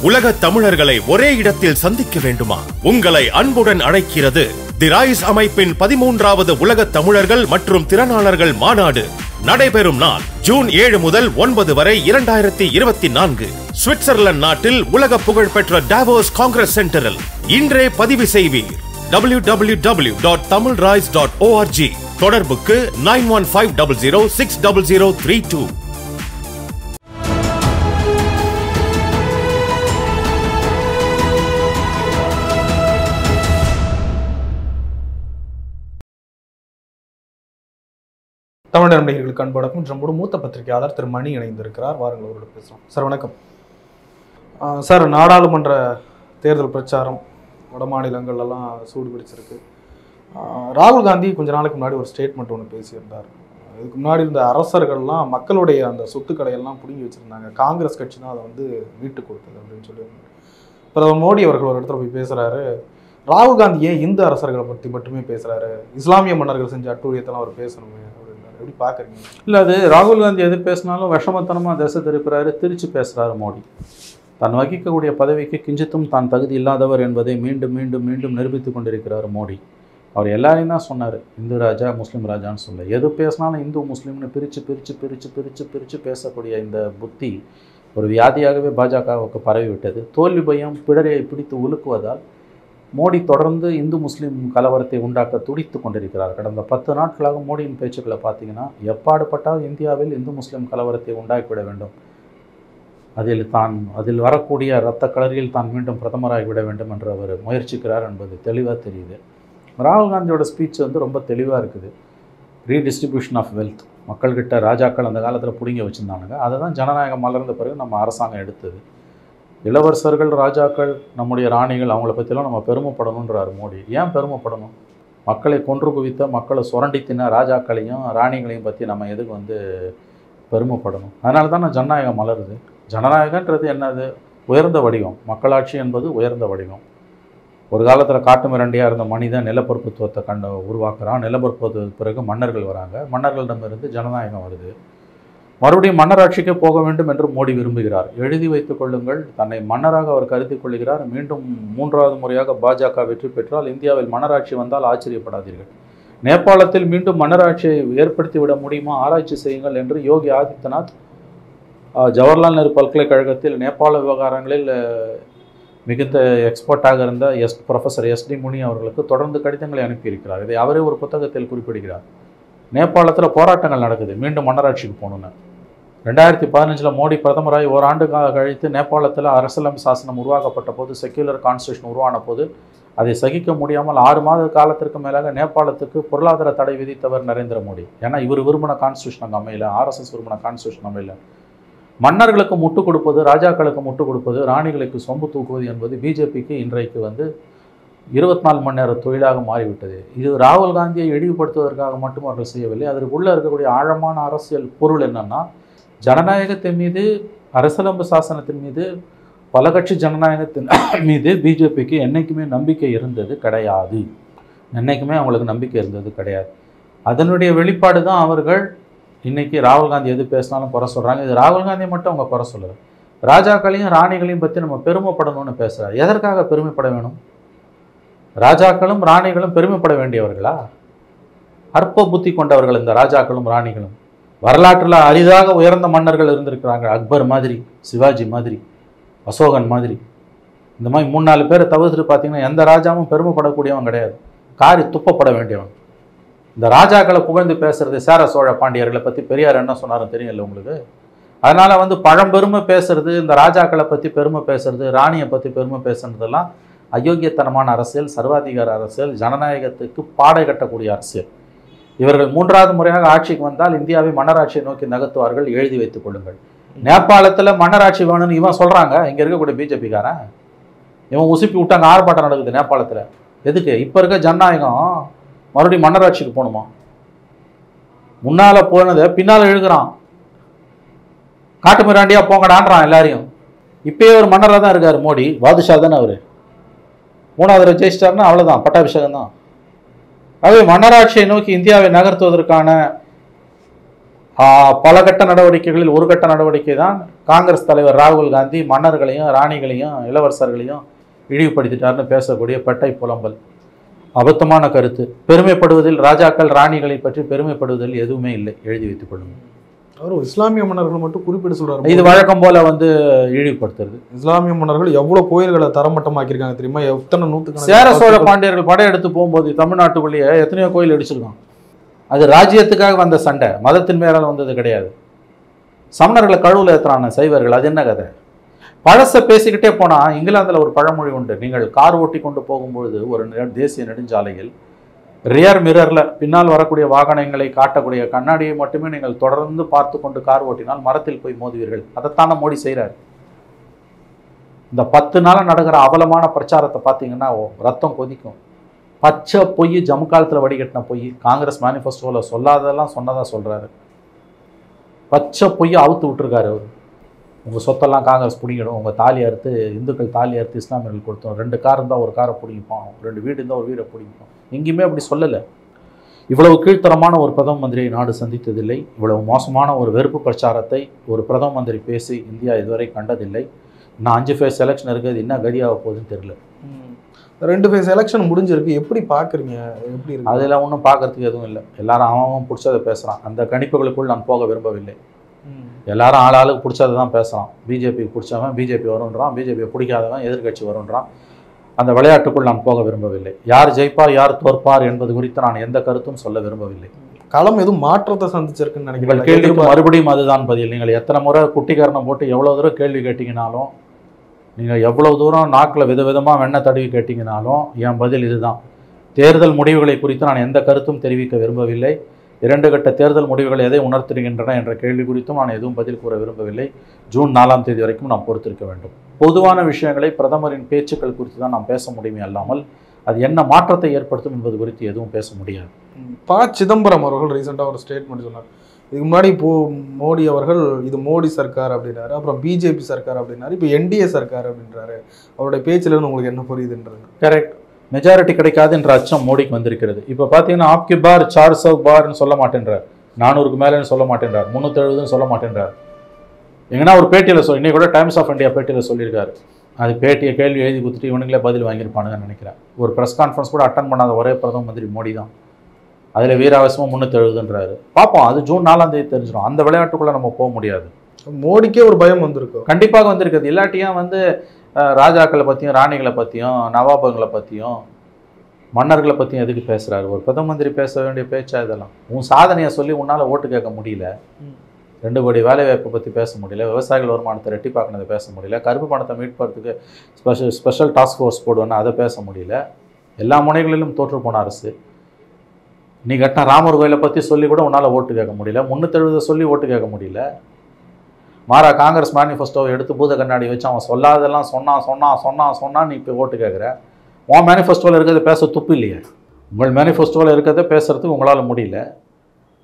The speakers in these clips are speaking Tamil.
உலக தமிழர்களை ஒரே இடத்தில் சந்திக்க வேண்டுமா? உங்களை அன்புடன் அழைக்கிறது தி ரைஸ் அமைப்பின் 13வது உலக தமிழர்கள் மற்றும் திறனாளர்கள் மாநாடு. நடைபெறும் நாள் ஜூன் 7 முதல் 9 வரை 2024 சுவிட்சர்லாந்து நாட்டில் உலக புகழ்பெற்ற டாவோஸ் காங்கிரஸ் சென்டரில். இன்றே பதிவு செய்வீர். www.tamilrise.org. தொடர்புக்கு 9150060032. தமிழ் நண்பர்களுக்கு அன்படக்கும் நம்மோட மூத்த பத்திரிகையாளர் திரு மணி இணைந்திருக்கிறார். வாருங்கள் அவரோட பேசலாம். சார் வணக்கம். சார், நாடாளுமன்ற தேர்தல் பிரச்சாரம் வட மாநிலங்கள்லாம் சூடு பிடிச்சிருக்கு. ராகுல் காந்தி கொஞ்ச நாளைக்கு முன்னாடி ஒரு ஸ்டேட்மெண்ட் ஒன்று பேசியிருந்தார். இதுக்கு முன்னாடி இருந்த அரசர்கள்லாம் மக்களுடைய அந்த சொத்துக்களை எல்லாம் பிடுங்கி வச்சுருந்தாங்க, காங்கிரஸ் கட்சி தான் அதை மீட்டு கொடுத்தது அப்படின்னு சொல்லியிருந்தாங்க. பிரதமர் மோடி அவர்கள் ஒரு இடத்துல போய் பேசுகிறாரு. ராகுல் காந்தி ஏன் இந்து அரசர்களை பற்றி மட்டுமே பேசுகிறாரு, இஸ்லாமிய மன்னர்கள் செஞ்ச அட்டூழியத்தெல்லாம் அவர் பேசணுமே அப்படின்னாரு. எப்படி பார்க்குறீங்க? இல்லை, அது ராகுல் காந்தி எது பேசினாலும் விஷமத்தனமாக திசை திருப்புறாரு, திருச்சி பேசுகிறாரு மோடி. தான் வகிக்கக்கூடிய பதவிக்கு கிஞ்சித்தும் தான் தகுதி இல்லாதவர் என்பதை மீண்டும் மீண்டும் மீண்டும் நிரூபித்து கொண்டிருக்கிறார் மோடி. அவர் எல்லாரையும் தான் சொன்னார், இந்து ராஜா முஸ்லீம் ராஜான்னு சொல்ல. எது பேசினாலும் இந்து முஸ்லீம்னு பிரித்து பிரித்து பிரித்து பிரித்து பிரித்து பேசக்கூடிய இந்த புத்தி ஒரு வியாதியாகவே பாஜகவுக்கு பரவிவிட்டது. தோல்வி பயம் பிடரையை பிடித்து உலுக்குவதால் மோடி தொடர்ந்து இந்து முஸ்லீம் கலவரத்தை உண்டாக்க துடித்து கொண்டிருக்கிறார். கடந்த 10 நாட்களாக மோடியின் பேச்சுக்களை பார்த்தீங்கன்னா, எப்பாடுபட்டால் இந்தியாவில் இந்து முஸ்லீம் கலவரத்தை உண்டாக்கிவிட வேண்டும், அதில் வரக்கூடிய இரத்த கலரியில் தான் மீண்டும் பிரதமராகிவிட வேண்டும் என்று அவர் முயற்சிக்கிறார் என்பது தெளிவாக தெரியுது. ராகுல் காந்தியோட ஸ்பீச் ரொம்ப தெளிவாக இருக்குது. ரீடிஸ்ட்ரிபியூஷன் ஆஃப் வெல்த், மக்கள்கிட்ட ராஜாக்கள் அந்த காலத்தில் பிடிங்க வச்சுருந்தானுங்க, அதை தான் ஜனநாயகம் மலர்ந்த பிறகு நம்ம அரசாங்கம் எடுத்தது. இளவரசர்கள், ராஜாக்கள், நம்முடைய ராணிகள், அவங்கள பற்றிலாம் நம்ம பெருமைப்படணுன்றார் மோடி. ஏன் பெருமைப்படணும்? மக்களை கொன்று குவித்த, மக்களை சுரண்டி தின்ன ராஜாக்களையும் ராணிகளையும் பற்றி நம்ம எதுக்கு பெருமைப்படணும்? அதனால தான் ஜனநாயகம் மலருது. ஜனநாயகன்றது என்னது? உயர்ந்த வடிவம். மக்களாட்சி என்பது உயர்ந்த வடிவம். ஒரு காலத்தில் காட்டு மிரண்டியாக இருந்த மனிதன் நிலப்பரப்புத்துவத்தை உருவாக்குறான். நிலப்பரப்புத்துவத்துக்கு பிறகு மன்னர்கள் வராங்க. மன்னர்களிடமிருந்து ஜனநாயகம் வருது. மறுபடியும் மன்னராட்சிக்கே போக வேண்டும் என்று மோடி விரும்புகிறார். எழுதி வைத்துக் கொள்ளுங்கள், தன்னை மன்னராக அவர் கருதி கொள்கிறார். மீண்டும் 3வது முறையாக பாஜக வெற்றி பெற்றால் இந்தியாவில் மன்னராட்சி வந்தால் ஆச்சரியப்படாதீர்கள். நேபாளத்தில் மீண்டும் மன்னராட்சியை ஏற்படுத்தி விட முடியுமா, ஆராய்ச்சி செய்யுங்கள் என்று யோகி ஆதித்யநாத் ஜவஹர்லால் நேரு பல்கலைக்கழகத்தில் நேபாள விவகாரங்களில் மிகுந்த எக்ஸ்பர்ட்டாக இருந்த ப்ரொஃபஸர் SD முனி அவர்களுக்கு தொடர்ந்து கடிதங்களை அனுப்பியிருக்கிறார். இதை அவரே ஒரு புத்தகத்தில் குறிப்பிடுகிறார். நேபாளத்தில் போராட்டங்கள் நடக்குது, மீண்டும் மன்னராட்சிக்கு போகணுன்னு. 2015 மோடி பிரதமராகி ஓராண்டு கழித்து நேபாளத்தில் அரசியலமைப்பு சாசனம் உருவாக்கப்பட்ட போது, செக்யூலர் கான்ஸ்டியூஷன் உருவான போது அதை சகிக்க முடியாமல் 6 மாத காலத்திற்கு மேலாக நேபாளத்துக்கு பொருளாதார தடை விதித்தவர் நரேந்திர மோடி. ஏன்னா இவர் விரும்பின கான்ஸ்டியூஷன் அங்கே அமையல, RSS விரும்பின கான்ஸ்டியூஷன் அமையல. மன்னர்களுக்கு முட்டு கொடுப்பது, ராஜாக்களுக்கு முட்டு கொடுப்பது, ராணிகளுக்கு சொம்பு தூக்குவது என்பது பிஜேபிக்கு இன்றைக்கு 24 மணி நேர தொழிலாக மாறிவிட்டது. இது ராகுல் காந்தியை இழிவுபடுத்துவதற்காக மட்டும் அவர்கள் செய்யவில்லை. அதற்குள்ளே இருக்கக்கூடிய ஆழமான அரசியல் பொருள் என்னன்னா, ஜனநாயகத்தின் மீது, அரசியலமைப்பு சாசனத்தின் மீது, பல கட்சி ஜனநாயகத்தின் மீது பிஜேபிக்கு என்றைக்குமே நம்பிக்கை இருந்தது கிடையாது. என்றைக்குமே அவங்களுக்கு நம்பிக்கை இருந்தது கிடையாது. அதனுடைய வெளிப்பாடு தான் அவர்கள் இன்றைக்கி ராகுல் காந்தி எது பேசினாலும் குறை சொல்கிறாங்க. இது ராகுல் காந்தியை மட்டும் அவங்க குறை சொல்லலை, ராஜாக்களையும் ராணிகளையும் பற்றி நம்ம பெருமைப்படணும்னு பேசுகிறார். எதற்காக பெருமைப்பட வேணும்? ராஜாக்களும் ராணிகளும் பெருமைப்பட வேண்டியவர்களா? அற்ப புத்தி கொண்டவர்கள் இந்த ராஜாக்களும் ராணிகளும். வரலாற்றில் அரிதாக உயர்ந்த மன்னர்கள் இருந்திருக்கிறாங்க. அக்பர் மாதிரி, சிவாஜி மாதிரி, அசோகன் மாதிரி. இந்த மாதிரி 3-4 பேரை தவிர்த்துட்டு பார்த்தீங்கன்னா எந்த ராஜாவும் பெருமைப்படக்கூடியவன் கிடையாது, காரி துப்பப்பட வேண்டியவன். இந்த ராஜாக்களை புகழ்ந்து பேசுறது, சேர சோழ பாண்டியர்களை பற்றி பெரியார் என்ன சொன்னாரும் தெரியல உங்களுக்கு. அதனால் பழம்பெருமை பேசுறது, இந்த ராஜாக்களை பற்றி பெருமை பேசுறது, ராணியை பற்றி பெருமை பேசுறதெல்லாம் அயோக்கியத்தனமான அரசியல், சர்வாதிகார அரசியல், ஜனநாயகத்துக்கு பாடை கட்டக்கூடிய அரசியல். இவர்கள் 3வது முறையாக ஆட்சிக்கு வந்தால் இந்தியாவை மன்னராட்சியை நோக்கி நகர்த்துவார்கள், எழுதி வைத்துக் கொள்ளுங்கள். நேபாளத்தில் மன்னராட்சி வேணும்னு இவன் சொல்கிறாங்க, இங்கே இருக்கக்கூடிய பிஜேபிக்காரன் இவன் உசுப்பி விட்டாங்க. ஆர்ப்பாட்டம் நடக்குது நேபாளத்தில். எதுக்கு? இப்போ இருக்க ஜனநாயகம் மறுபடியும் மன்னராட்சிக்கு போகணுமா? முன்னால் போனதை பின்னால் எழுதுகிறான், காட்டு மிராண்டியாக போங்கடான்றான் எல்லாரையும். இப்பயே ஒரு மன்னராக தான் இருக்கார் மோடி, பாதுஷா தானே அவர். 3வது தடவை ஜெயிச்சிட்டாருன்னா அவ்வளோதான், பட்டாபிஷேகம் தான். ஆகவே மன்னராட்சியை நோக்கி இந்தியாவை நகர்த்துவதற்கான பல கட்ட நடவடிக்கைகளில் ஒரு கட்ட நடவடிக்கை தான் காங்கிரஸ் தலைவர் ராகுல் காந்தி மன்னர்களையும் ராணிகளையும் இளவரசர்களையும் இழிவுபடுத்திட்டார்னு பேசக்கூடிய பெட்டை புலம்பல், அபத்தமான கருத்து. பெருமைப்படுவதில் ராஜாக்கள் ராணிகளை பற்றி பெருமைப்படுவதில் எதுவுமே இல்லை, எழுதி வைத்துக் கொள்ளுங்கள். அவர் இஸ்லாமிய மன்னர்கள் மட்டும் குறிப்பிட்டு சொல்றாரு. இது வழக்கம் போல இழிவுபடுத்துறது. இஸ்லாமிய மன்னர்கள் எவ்வளவு கோயில்களை தரமட்டமாக்கியிருக்காங்க தெரியுமா? எத்தனை நூற்றுக்கு சேர சோழ பாண்டியர்கள் படையெடுத்து போகும்போது தமிழ்நாட்டுக்குள்ளேயே எத்தனையோ கோயில் அடிச்சிருக்கான். அது ராஜ்யத்துக்காக வந்த சண்டை, மதத்தின் மேலால் வந்தது கிடையாது. சமணர்களை கழுவுல ஏற்றுறான சைவர்கள், அது என்ன கதை? பழசை பேசிக்கிட்டே போனால் இங்கிலாந்தில் ஒரு பழமொழி உண்டு. நீங்கள் கார் ஓட்டி கொண்டு போகும்பொழுது ஒரு தேசிய நெடுஞ்சாலையில் ரியர் மிரரில் பின்னால் வரக்கூடிய வாகனங்களை காட்டக்கூடிய கண்ணாடியை மட்டுமே நீங்கள் தொடர்ந்து பார்த்து கொண்டு கார் ஓட்டினால் மரத்தில் போய் மோதுவீர்கள். அதைத்தான மோடி செய்கிறார். இந்த 10 நாள் நடக்கிற அவலமான பிரச்சாரத்தை பார்த்தீங்கன்னா ரத்தம் கொதிக்கும். பச்சை பொய், ஜம்மு காலத்தில் வடிகட்டின பொய். காங்கிரஸ் மேனிஃபெஸ்டோவில் சொல்லாததெல்லாம் சொன்னதாக சொல்கிறாரு. பச்சை பொய்யை அவுத்து விட்டுருக்காரு அவர். உங்கள் சொத்தெல்லாம் காங்கிரஸ் பிடிக்கணும், உங்கள் தாலி அறுத்து இந்துக்கள் தாலி அறுத்து இஸ்லாமியர்கள் கொடுத்தோம், 2 கார் இருந்தால் ஒரு காரை பிடிப்போம், 2 வீடு இருந்தால் ஒரு வீடை பிடிப்போம். எங்கேயுமே அப்படி சொல்லலை. இவ்வளவு கீழ்த்தரமான ஒரு பிரதம மந்திரியை நாடு சந்தித்ததில்லை. இவ்வளவு மோசமான ஒரு வெறுப்பு பிரச்சாரத்தை ஒரு பிரதம மந்திரி பேசி இந்தியா இதுவரை கண்டதில்லை. இன்னும் 5 ஃபேஸ் எலெக்ஷன் இருக்குது, என்ன கதியாக போகுதுன்னு தெரியல. 2 ஃபேஸ் எலெக்ஷன் முடிஞ்சிருக்கு, எப்படி பார்க்குறீங்க? எப்படி இருக்கு? அதில் ஒன்றும் பார்க்கறதுக்கு எதுவும் இல்லை. எல்லாரும் அவன் பிடிச்சதை பேசுகிறான். அந்த கணிப்புகளுக்குள் நான் போக விரும்பவில்லை. எல்லாரும் ஆளாளுக்கு பிடிச்சதை தான் பேசுகிறான். பிஜேபிக்கு பிடிச்சவன் பிஜேபி வருன்றான், பிஜேபியை பிடிக்காதவன் எதிர்கட்சி வருன்றான். அந்த விளையாட்டுக்குள் நான் போக விரும்பவில்லை. யார் ஜெயிப்பார் யார் தோற்பார் என்பது குறித்து நான் எந்த கருத்தும் சொல்ல விரும்பவில்லை. களம் எதுவும் மாற்றத்தை சந்திச்சிருக்குன்னு நினைக்கிறேன். கேள்விக்கு மறுபடியும் அதுதான் பதில். நீங்கள் எத்தனை முறை குட்டிக்காரனை போட்டு எவ்வளோ தூரம் கேள்வி கேட்டிங்கனாலும், நீங்கள் எவ்வளோ தூரம் நாக்கில் விதவிதமாக வெண்ணெய் தடவி கேட்டிங்கனாலும் என் பதில் இதுதான். தேர்தல் முடிவுகளை குறித்து நான் எந்த கருத்தும் தெரிவிக்க விரும்பவில்லை. 2 கட்ட தேர்தல் முடிவுகள் எதை உணர்த்துகின்றன என்ற கேள்வி குறித்தும் நான் எதுவும் பதில் கூற விரும்பவில்லை. ஜூன் 4ஆம் தேதி வரைக்கும் நாம் பொறுத்திருக்க வேண்டும். பொதுவான விஷயங்களை பிரதமரின் பேச்சுக்கள் குறித்து தான் நாம் பேச முடியுமே அல்லாமல் அது என்ன மாற்றத்தை ஏற்படுத்தும் என்பது குறித்து எதுவும் பேச முடியாது. ப. சிதம்பரம் அவர்கள் ரீசெண்டாக ஒரு ஸ்டேட்மெண்ட் சொன்னார். இதுக்கு முன்னாடி மோடி அவர்கள் இது மோடி சர்க்கார் அப்படின்னாரு, அப்புறம் பிஜேபி சர்க்கார் அப்படின்னாரு, இப்போ என்டிஏ சர்க்கார் அப்படின்றாரு. அவருடைய பேச்சிலிருந்து உங்களுக்கு என்ன புரியுதுன்றது? கரெக்ட். மெஜாரிட்டி கிடைக்காது என்ற அச்சம் மோடிக்கு வந்திருக்கிறது. இப்போ பார்த்தீங்கன்னா ஆப்கி பார் 400 பார்னு சொல்ல மாட்டேன்றார், 400க்கு மேலேன்னு சொல்ல மாட்டேன்றார், 370ன்னு சொல்ல மாட்டேன்றார். எங்கன்னா ஒரு பேட்டியில் இன்னைக்கு கூட டைம்ஸ் ஆஃப் இந்தியா பேட்டியில் சொல்லியிருக்காரு. அது பேட்டியை கேள்வி எழுதி கொடுத்துட்டு இவனுங்களே பதில் வாங்கியிருப்பானுங்கன்னு நினைக்கிறேன். ஒரு ப்ரெஸ் கான்ஃபரன்ஸ் கூட அட்டன் பண்ணாத ஒரே பிரதம மந்திரி மோடி தான். அதில் வீராவசமாக 370ன்றாரு. பார்ப்போம், அது ஜூன் 4ஆம் தேதி தெரிஞ்சிடும். அந்த விளையாட்டுக்குள்ளே நம்ம போக முடியாது. மோடிக்கே ஒரு பயம் வந்திருக்கும். கண்டிப்பாக வந்திருக்குது. இல்லாட்டியும் ராஜாக்களை பற்றியும் ராணிகளை பற்றியும் நவாபங்களை பற்றியும் மன்னர்களை பற்றியும் எதுக்கு பேசுகிறாரு? ஒரு பிரதம மந்திரி பேச வேண்டிய பேச்சா இதெல்லாம்? உன் சாதனையை சொல்லி உன்னால் ஓட்டு கேட்க முடியல, 2 கோடி வேலைவாய்ப்பை பற்றி பேச முடியல, விவசாயிகள் வருமானத்தை ரெட்டிப்பாக்கினதை பேச முடியல, கருப்பு பணத்தை மீட்பதுக்கு ஸ்பெஷல் டாஸ்க் ஃபோர்ஸ் போடுவேன்னா அதை பேச முடியல. எல்லா முனைகளிலும் தோற்று போன அரசு. நீ கட்டின ராமர் கோயிலை பற்றி சொல்லி கூட உன்னால் ஓட்டு கேட்க முடியல, 370 சொல்லி ஓட்டு கேட்க முடியல. மாறா காங்கிரஸ் மேனிஃபெஸ்டோவை எடுத்து பூத கண்ணாடி வச்சு அவன் சொல்லாதெல்லாம் சொன்னான் நீ இப்போ ஓட்டு கேட்குற. உன் மேனிஃபெஸ்டோவில் இருக்கிறத பேச துப்பு இல்லையே. உங்கள் மேனிஃபெஸ்டோவில் இருக்கிறத பேசுகிறதுக்கு உங்களால் முடியல.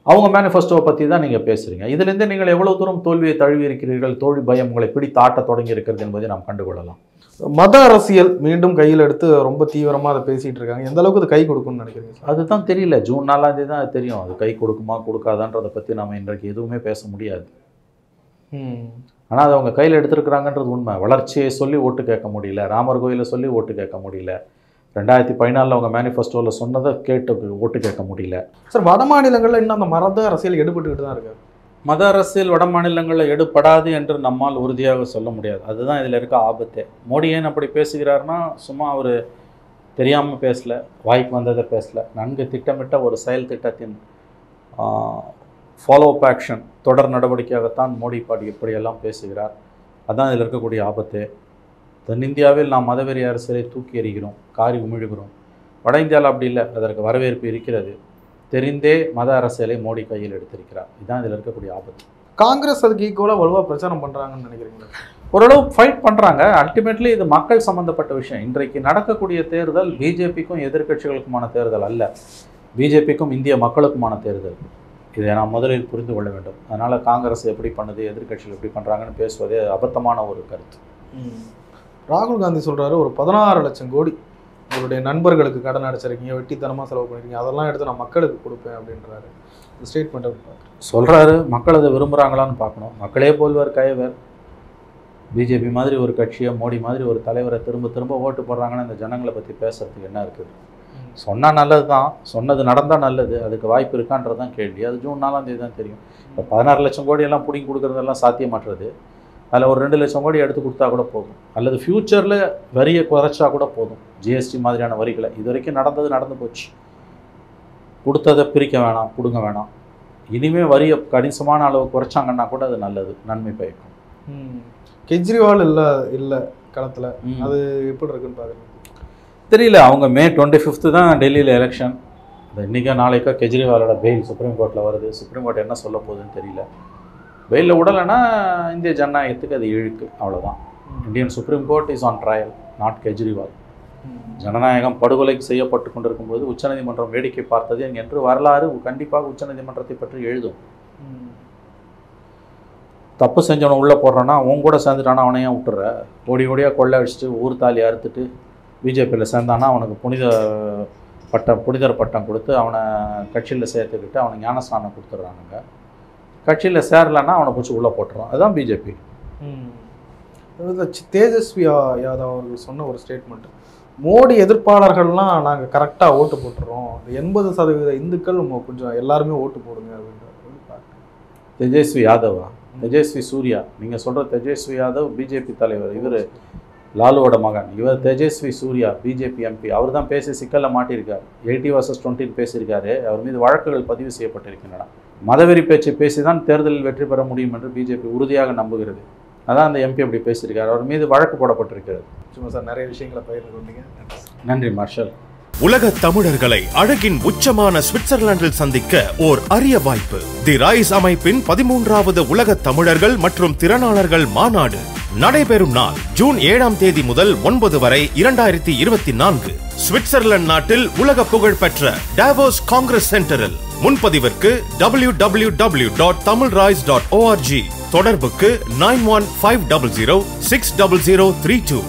அவங்க மேனிஃபெஸ்டோவை பற்றி தான் நீங்கள் பேசுகிறீங்க. இதுலேருந்து நீங்கள் எவ்வளோ தூரம் தோல்வியை தழுவி இருக்கிறீர்கள், தோல்வி பயம் உங்களை பிடித்து ஆட்ட தொடங்கி இருக்கிறது என்பதை நாம் கண்டுகொள்ளலாம். மத அரசியல் மீண்டும் கையில் எடுத்து ரொம்ப தீவிரமாக அதை பேசிகிட்டு இருக்காங்க. எந்த அளவுக்கு அது கை கொடுக்கும்னு நினைக்கிறீங்க? அதுதான் தெரியல. ஜூன் 4ஆம் தேதி தான் அது தெரியும். அது கை கொடுக்குமா கொடுக்காதான்றதை பற்றி நாம் இன்றைக்கு எதுவுமே பேச முடியாது. ஆனால் அது அவங்க கையில் எடுத்துருக்குறாங்கன்றது உண்மை. வளர்ச்சியை சொல்லி ஓட்டு கேட்க முடியல, ராமர் கோயிலை சொல்லி ஓட்டு கேட்க முடியல, 2014 அவங்க மேனிஃபெஸ்டோவில் சொன்னதை கேட்டு ஓட்டு கேட்க முடியல. சார், வட மாநிலங்களில் இன்னும் அந்த மத அரசியல் எடுபட்டுக்கிட்டு தான் இருக்காரு. மத அரசியல் வட மாநிலங்களில் எடுபடாது என்று நம்மால் உறுதியாக சொல்ல முடியாது. அதுதான் இதில் இருக்க ஆபத்தே. மோடி ஏன் அப்படி பேசுகிறார்னா, சும்மா அவர் தெரியாமல் பேசலை, வாய்க்கு வந்ததை பேசலை. நன்கு திட்டமிட்ட ஒரு செயல் திட்டத்தின் ஃபாலோ அப் ஆக்ஷன், தொடர் நடவடிக்கையாகத்தான் மோடி இப்படியெல்லாம் பேசுகிறார். அதுதான் இதில் இருக்கக்கூடிய ஆபத்து. தென்னிந்தியாவில் நாம் மதவெறி அரசியலை தூக்கி எறிகிறோம், காரி உமிழுகிறோம். வட இந்தியாவில் அப்படி இல்லை, அதற்கு வரவேற்பு இருக்கிறது. தெரிந்தே மத அரசியலை மோடி கையில் எடுத்திருக்கிறார். இதுதான் இதில் இருக்கக்கூடிய ஆபத்து. காங்கிரஸ் அதுக்கு ஈக்குவலாக வலுவாக பிரச்சாரம் பண்ணுறாங்கன்னு நினைக்கிறீங்களா? ஓரளவு ஃபைட் பண்ணுறாங்க. அல்டிமேட்லி இது மக்கள் சம்மந்தப்பட்ட விஷயம். இன்றைக்கு நடக்கக்கூடிய தேர்தல் பிஜேபிக்கும் எதிர்க்கட்சிகளுக்குமான தேர்தல் அல்ல, பிஜேபிக்கும் இந்திய மக்களுக்குமான தேர்தல். இதை நாம் முதலில் புரிந்து கொள்ள வேண்டும். அதனால் காங்கிரஸ் எப்படி பண்ணுது, எதிர்க்கட்சிகள் எப்படி பண்ணுறாங்கன்னு பேசுவதே அபத்தமான ஒரு கருத்து. ராகுல் காந்தி சொல்கிறாரு, ஒரு 16 லட்சம் கோடி உங்களுடைய நண்பர்களுக்கு கடன் அடைச்சிருக்கீங்க, வெட்டித்தனமாக செலவு பண்ணிருக்கீங்க, அதெல்லாம் எடுத்து நான் மக்களுக்கு கொடுப்பேன் அப்படின்றாரு. இந்த ஸ்டேட்மெண்ட் சொல்கிறாரு. மக்கள் அதை விரும்புகிறாங்களான்னு பார்க்கணும். மக்களே போல்வர் கயவர். பிஜேபி மாதிரி ஒரு கட்சியை, மோடி மாதிரி ஒரு தலைவரை திரும்ப திரும்ப ஓட்டு போடுறாங்கன்னா இந்த ஜனங்களை பற்றி பேசுறதுக்கு என்ன இருக்குது? சொன்னால் நல்லது தான், சொன்னது நடந்தால் நல்லது. அதுக்கு வாய்ப்பு இருக்கான்றது தான் கேள்வி. அது ஜூன் 4ஆம் தேதி தான் தெரியும். இப்போ 16 லட்சம் கோடி எல்லாம் பிடிங்கி கொடுக்குறதெல்லாம் சாத்தியமாட்டுறது. அதில் ஒரு 2 லட்சம் கோடி எடுத்து கொடுத்தா கூட போதும், அல்லது ஃப்யூச்சரில் வரியை குறைச்சா கூட போதும். ஜிஎஸ்டி மாதிரியான வரிகளை இது வரைக்கும் நடந்து போச்சு. கொடுத்ததை பிரிக்க வேணாம், கொடுங்க வேணாம். இனிமேல் வரியை கணிசமான அளவு குறைச்சாங்கன்னா கூட அது நல்லது, நன்மை பயக்கும். கெஜ்ரிவால் இல்லை களத்தில், அது எப்படி இருக்குன்னு பாருங்க. தெரியல. அவங்க மே 25 தான் டெல்லியில் எலெக்ஷன். இன்றைக்கா நாளைக்கா கெஜ்ரிவாலோட பெயில் சுப்ரீம் கோர்ட்டில் வருது. சுப்ரீம் கோர்ட் என்ன சொல்ல போகுதுன்னு தெரியல. பெயிலில் விடலைன்னா இந்திய ஜனநாயகத்துக்கு அது இழுக்கு, அவ்வளோதான். Indian supreme court is on trial, not Kejriwal. ஜனநாயகம் படுகொலை செய்யப்பட்டு கொண்டிருக்கும்போது உச்சநீதிமன்றம் வேடிக்கை பார்த்தது என்று வரலாறு கண்டிப்பாக உச்சநீதிமன்றத்தை பற்றி எழுதும். தப்பு செஞ்சவனை உள்ளே போடுறான்னா அவன் கூட சேர்ந்துட்டானா அவனையும் விட்டுற. ஓடியாக கொள்ளை அடிச்சுட்டு ஊர் தாலி அறுத்துட்டு பிஜேபியில் சேர்ந்தானா அவனுக்கு புனிதர் பட்டம் கொடுத்து அவனை கட்சியில் சேர்த்துக்கிட்டு அவனை ஞானஸ்நானம் கொடுத்துட்றானுங்க. கட்சியில் சேரலைன்னா அவனை பிடிச்சி உள்ளே போட்டுறான். அதுதான் பிஜேபி. தேஜஸ்வி யாதவ் அவர்கள் சொன்ன ஒரு ஸ்டேட்மெண்ட், மோடி எதிர்ப்பாளர்கள்லாம் நாங்கள் கரெக்டாக ஓட்டு போட்டுறோம், 80% இந்துக்கள் கொஞ்சம் எல்லாருமே ஓட்டு போடுங்க அப்படின்ற. தேஜஸ்வி யாதவா? தேஜஸ்வி சூர்யா. நீங்கள் சொல்கிற தேஜஸ்வி யாதவ் பிஜேபி தலைவர், இவர் லாலுவோட மகன். இவர் தேஜஸ்வி சூர்யா பிஜேபி எம்பி. அவர் தான் பேசி சிக்கலில் மாட்டியிருக்கார். 80 vs 20 பேசியிருக்காரு. அவர் மீது வழக்குகள் பதிவு செய்யப்பட்டிருக்கின்றன. மதவெறி பேச்சை பேசி தான் தேர்தலில் வெற்றி பெற முடியும் என்று பிஜேபி உறுதியாக நம்புகிறது. அதான் அந்த எம்பி அப்படி பேசியிருக்காரு. அவர் மீது வழக்கு போடப்பட்டிருக்கிறது. சும்மா சார், நிறைய விஷயங்களை பகிர்ந்து கொண்டீங்க. நன்றி மார்ஷல். உலக தமிழர்களை அழகின் உச்சமான சுவிட்சர்லாந்தில் சந்திக்க ஓர் அரிய வாய்ப்பு. தி ரைஸ் அமைப்பின் 13வது உலக தமிழர்கள் மற்றும் திறனாளர்கள் மாநாடு நடைபெறும் நாள் ஜூன் 7ஆம் தேதி முதல் 9 வரை 2024 சுவிட்சர்லாந்து நாட்டில் உலக புகழ் பெற்ற டாவோஸ் காங்கிரஸ் சென்டரில். முன்பதிவிற்கு www.tamilrise.org. தொடர்புக்கு 9150060032.